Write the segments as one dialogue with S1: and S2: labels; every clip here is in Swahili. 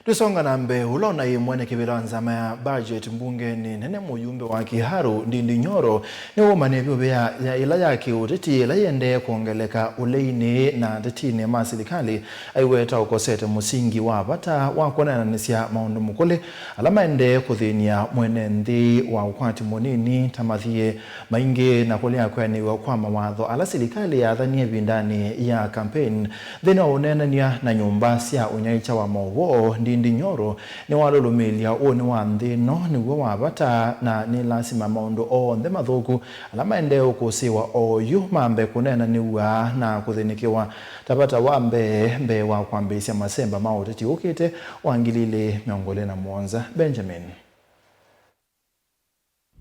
S1: Tusonga na mbe Unai Mweene Kivila Nzama ya budget Mbunge ni nene Muyumbe wa Kiharu Ndindi Nyoro Niwaumania Ivyuvi ya ila yake Uteti ila Yiendeeye Kwongeleka Uleini na Atetini ma Silikali Aiweta Ukosete Musingi wa Vata wa Kuneenanisya Maundu Mukuli ala Maendee Kuthin'ya Mwenenthi wa Ukwati monini tamathie maingi na kulia Kwianiiw'a kwa mawatho ala Silikali yathanie vindani ya campaign thina Kuneenanisya na nyumba cia unyaicha wa mauvo. Ndindi Nyoro ni walulumilia uni wa nthino niguo wa Vata na ni lasima Maundu onthe mathuku ala Maendee ukusiwa oyu mambe kuneenaniwa na kuthinikiwa tapata wa mbe wa kwambisya masemba ma Uteti ukite wa 2027 Benjamin.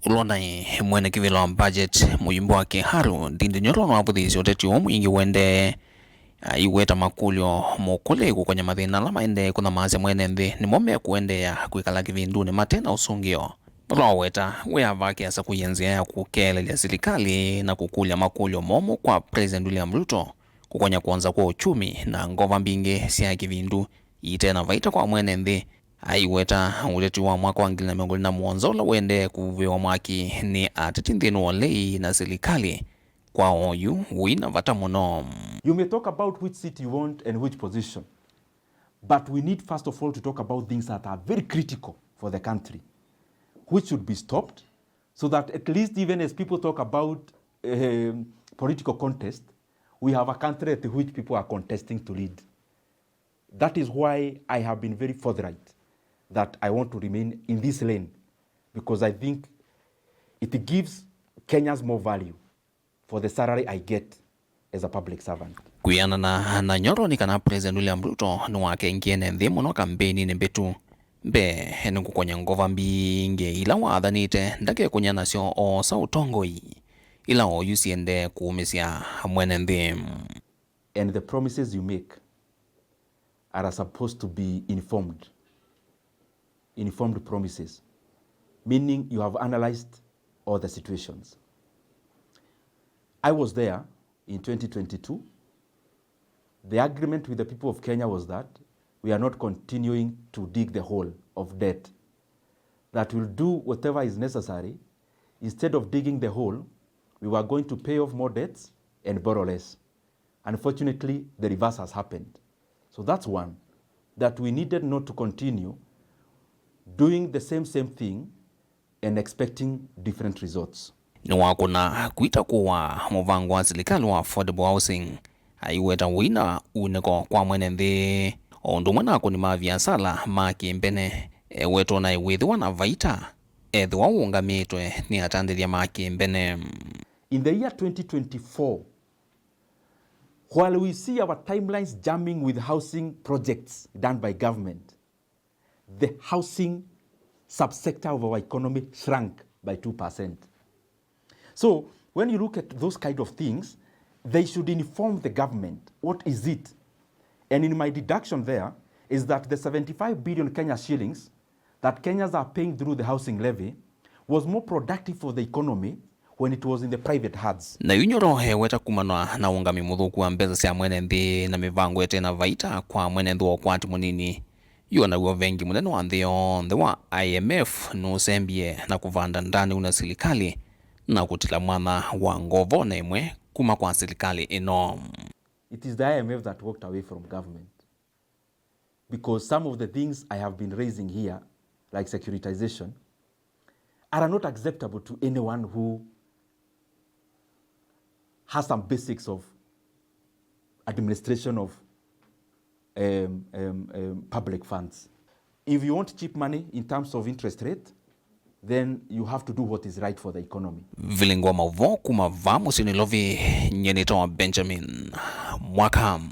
S2: Ulonai Mweene Kivila budget Muyumbe wa Kiharu Ndindi Nyoro na wabuthisi Uteti mwingi Yiendeeye Aiweta makulyo Mukuli kukwenye mathina la Maendee kuna maasya Mwenenthi ni mome kuendeea kwikala kivinduni matena usungio. Aiweta weavake asa kuyenzia ya kukelelya Silikali na kukulya makulyo momo kwa President William Ruto kukwenye kuanza kwa uchumi na ngova mbingi sya kivindu itena vaita kwa Mwenenthi. Aiweta Uteti wa mwaka wa 2027 ula Yiendeeye kuvuviwa mwaki ni Ateti nthini Uleini na Silikali kwa oyu wina Vata muno.
S3: You may talk about which seat you want and which position, but we need first of all to talk about things that are very critical for the country, which should be stopped, so that at least even as people talk about political contest, we have a country at which people are contesting to lead. That is why I have been very forthright that I want to remain in this lane, because I think it gives Kenyans more value for the salary I get as a public servant.
S2: Kwianiiw'a na Nyoro ni kana President William Ruto ni wake ngiene nthi muno kampeni ni mbitu mbe ni kukonya ngova mbingi ila wathanite ndake kunya nasyo o sa utongoi ila o Yiendeeye kuumisya Mwenenthi.
S3: And the promises you make are supposed to be informed promises, meaning you have analyzed all the situations. I was there in 2022. The agreement with the people of Kenya was that we are not continuing to dig the hole of debt, that we'll do whatever is necessary. Instead of digging the hole, we were going to pay off more debts and borrow less. Unfortunately, the reverse has happened. So that's one, that we needed not to continue doing the same thing and expecting different results.
S2: Ni wakuna kuita kuwa muvango wa Silikali wa affordable housing Aiweta wina uneko kwa Mwenenthi ondu mwana kuni mavya sala maki mbene weto na iwithiwa na vaita ethiwa uungamitwe ni atandithia maki mbene.
S3: In the year 2024, while we see our timelines jamming with housing projects done by government, the housing subsector of our economy shrank by 2%. So when you look at those kind of things, they should inform the government. What is it? And in my deduction there is that the 75 billion Kenya shillings that Kenyans are paying through the housing levy was more productive for the economy when it was in the private hands.
S2: Na Nyoro heweta kumanwa na ungami muthuku wa mbeza cia Mwenenthi na mivango etena vaita kwa Mwenenthi wa Ukwati munini yuona uo vengi munene wa nthi yonthe wa IMF nusembie na kuvanda ndani una Silikali na kutila mwana wa ngovo na imwe kuma kwa Silikali ino.
S3: It is the IMF that walked away from government, because some of the things I have been raising here, like securitization, are not acceptable to anyone who has some basics of administration of public funds. If you want cheap money in terms of interest rate, then you have to do what is right for the economy.
S2: Vilingwa mauvo kuma vamu sinilovi nyenito wa Benjamin Mwakam.